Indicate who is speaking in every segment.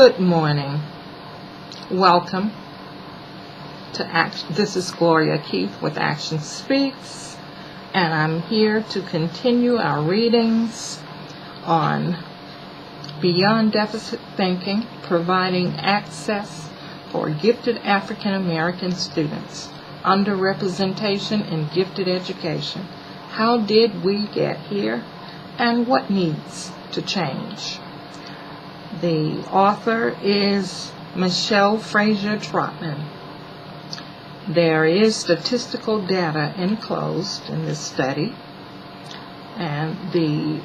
Speaker 1: Good morning. Welcome to Action. This is Gloria J with Action Speaks, and I'm here to continue our readings on Beyond Deficit Thinking, providing access for gifted African American students, underrepresentation in gifted education. How did we get here, and what needs to change? The author is Michelle Frazier Trotman. There is statistical data enclosed in this study, and the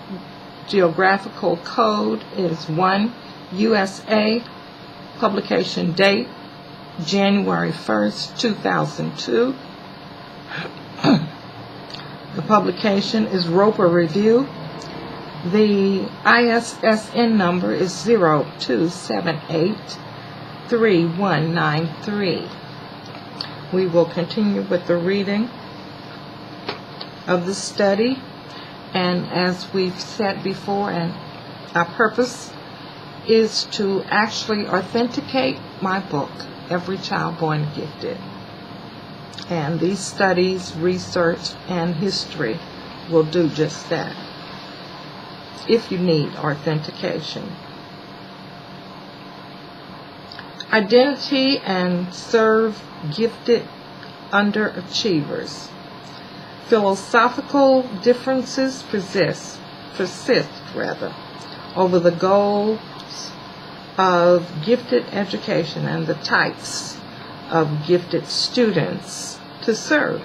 Speaker 1: geographical code is 1 USA, publication date January 1st, 2002. The publication is Roper Review. The ISSN number is 02783193. We will continue with the reading of the study, and as we've said before, and our purpose is to actually authenticate my book, Every Child Born Gifted. And these studies, research, and history will do just that, if you need authentication. Identity and serve gifted underachievers. Philosophical differences persist over the goals of gifted education and the types of gifted students to serve.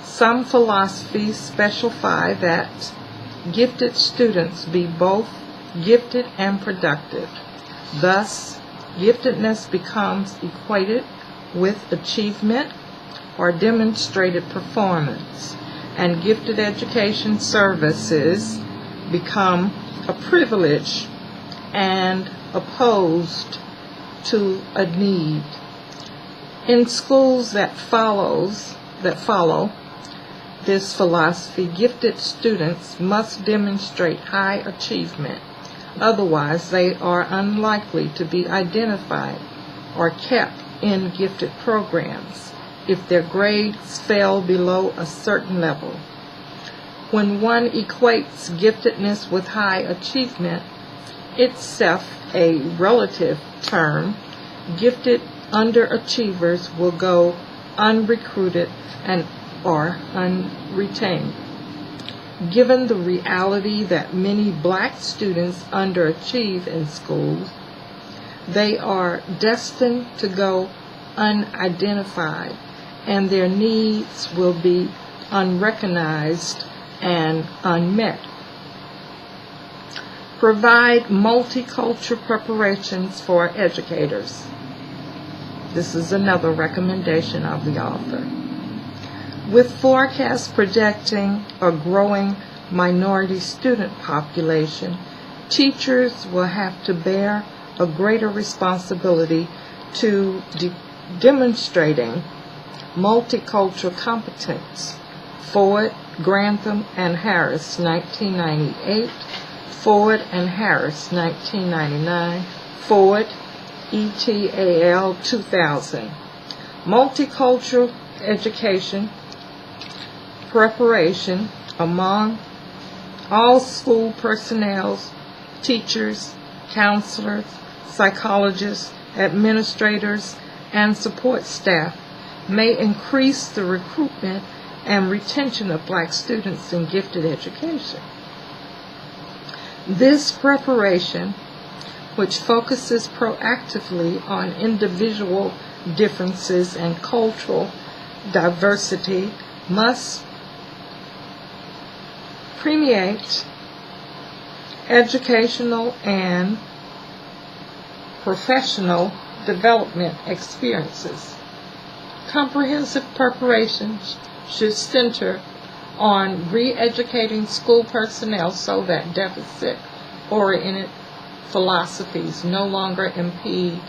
Speaker 1: Some philosophies specify that gifted students be both gifted and productive. Thus, giftedness becomes equated with achievement or demonstrated performance, and gifted education services become a privilege and opposed to a need. In schools that follow this philosophy, gifted students must demonstrate high achievement. Otherwise, they are unlikely to be identified or kept in gifted programs if their grades fell below a certain level. When one equates giftedness with high achievement, itself a relative term, gifted underachievers will go unrecruited or unretained. Given the reality that many black students underachieve in schools, they are destined to go unidentified, and their needs will be unrecognized and unmet. Provide multicultural preparations for educators. This is another recommendation of the author. With forecasts projecting a growing minority student population, teachers will have to bear a greater responsibility to demonstrating multicultural competence. Ford, Grantham, and Harris, 1998. Ford and Harris, 1999. Ford, ETAL, 2000. Multicultural education preparation among all school personnel, teachers, counselors, psychologists, administrators, and support staff may increase the recruitment and retention of black students in gifted education. This preparation, which focuses proactively on individual differences and cultural diversity, must permeate educational and professional development experiences. Comprehensive preparations should center on re-educating school personnel so that deficit-oriented philosophies no longer impede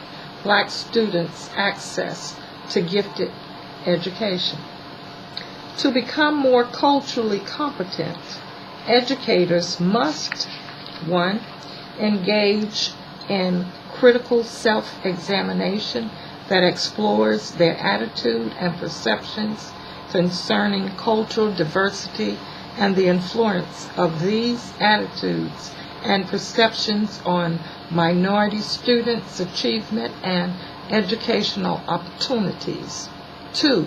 Speaker 1: black students' access to gifted education. To become more culturally competent, educators must, 1, engage in critical self-examination that explores their attitude and perceptions concerning cultural diversity and the influence of these attitudes and perceptions on minority students' achievement and educational opportunities. 2.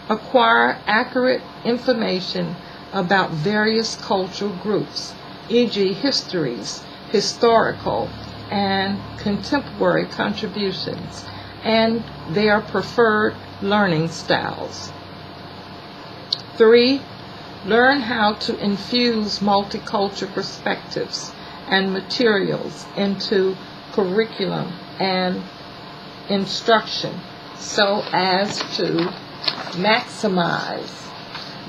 Speaker 1: Acquire accurate information about various cultural groups, e.g. histories, historical and contemporary contributions, and their preferred learning styles. 3. Learn how to infuse multicultural perspectives and materials into curriculum and instruction so as to maximize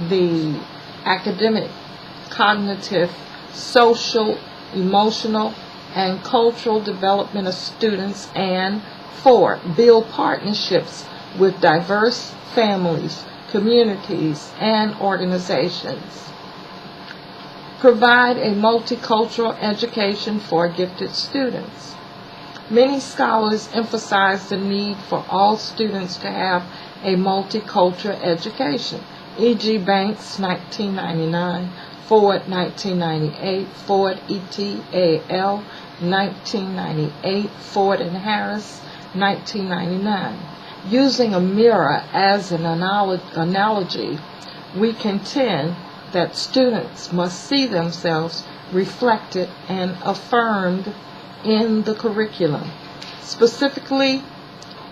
Speaker 1: the academic, cognitive, social, emotional, and cultural development of students. And 4. Build partnerships with diverse families, communities, and organizations. Provide a multicultural education for gifted students. Many scholars emphasize the need for all students to have a multicultural education, e.g. Banks, 1999, Ford, 1998, Ford et al., 1998, Ford and Harris, 1999. Using a mirror as an analogy, we contend that students must see themselves reflected and affirmed in the curriculum. Specifically,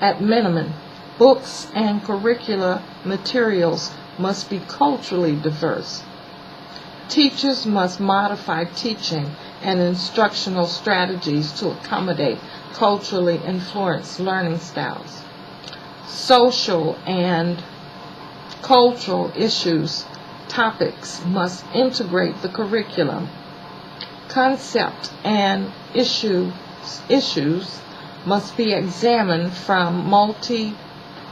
Speaker 1: at minimum, books and curricular materials must be culturally diverse. Teachers must modify teaching and instructional strategies to accommodate culturally influenced learning styles. Social and cultural topics must integrate the curriculum. Concept and issues must be examined from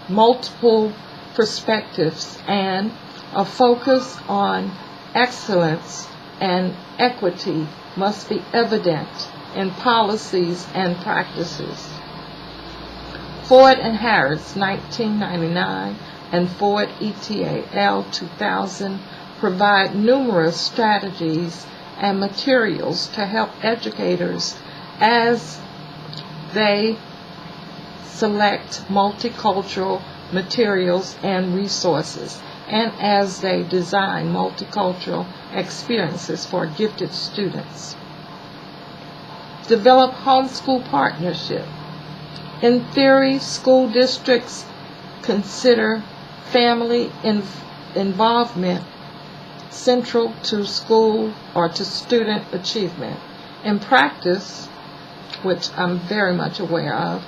Speaker 1: multiple perspectives, and a focus on excellence and equity must be evident in policies and practices. Ford and Harris, 1999, and Ford et al., 2000, provide numerous strategies and materials to help educators as they select multicultural materials and resources, and as they design multicultural experiences for gifted students. Develop homeschool partnership. In theory, school districts consider family involvement central to school or to student achievement. In practice, which I'm very much aware of,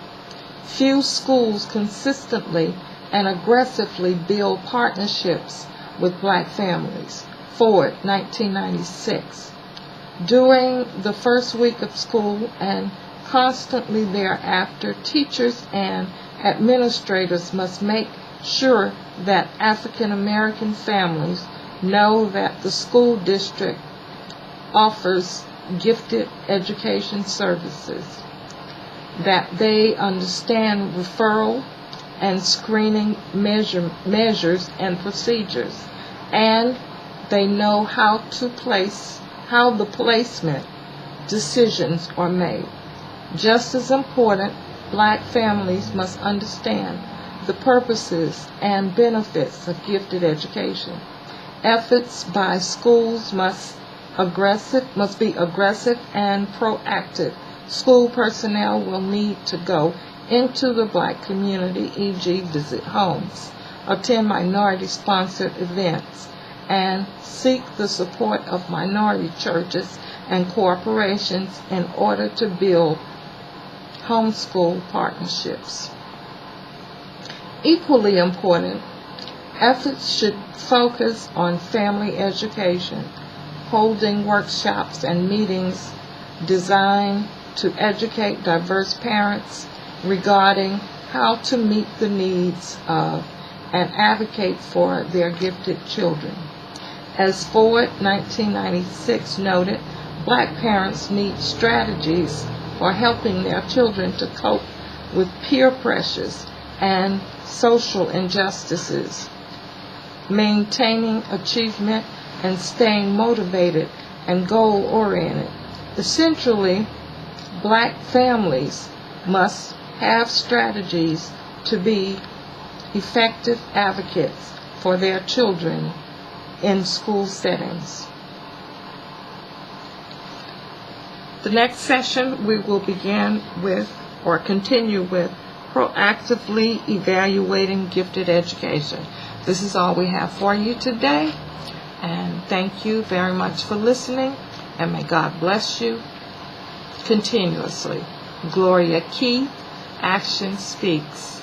Speaker 1: few schools consistently and aggressively build partnerships with black families. Ford, 1996. During the first week of school and constantly thereafter, teachers and administrators must make sure that African American families know that the school district offers gifted education services, that they understand referral and screening measures and procedures, and they know how the placement decisions are made. Just as important, black families must understand the purposes and benefits of gifted education. Efforts by schools must be aggressive and proactive. School personnel will need to go into the black community, e.g. visit homes, attend minority-sponsored events, and seek the support of minority churches and corporations in order to build homeschool partnerships. Equally important, efforts should focus on family education, holding workshops and meetings designed to educate diverse parents regarding how to meet the needs of and advocate for their gifted children. As Ford, 1996, noted, black parents need strategies or helping their children to cope with peer pressures and social injustices, maintaining achievement and staying motivated and goal-oriented. Essentially, black families must have strategies to be effective advocates for their children in school settings. The next session we will begin with or continue with proactively evaluating gifted education. This is all we have for you today, and thank you very much for listening, and may God bless you continuously. Gloria J, Action Speaks.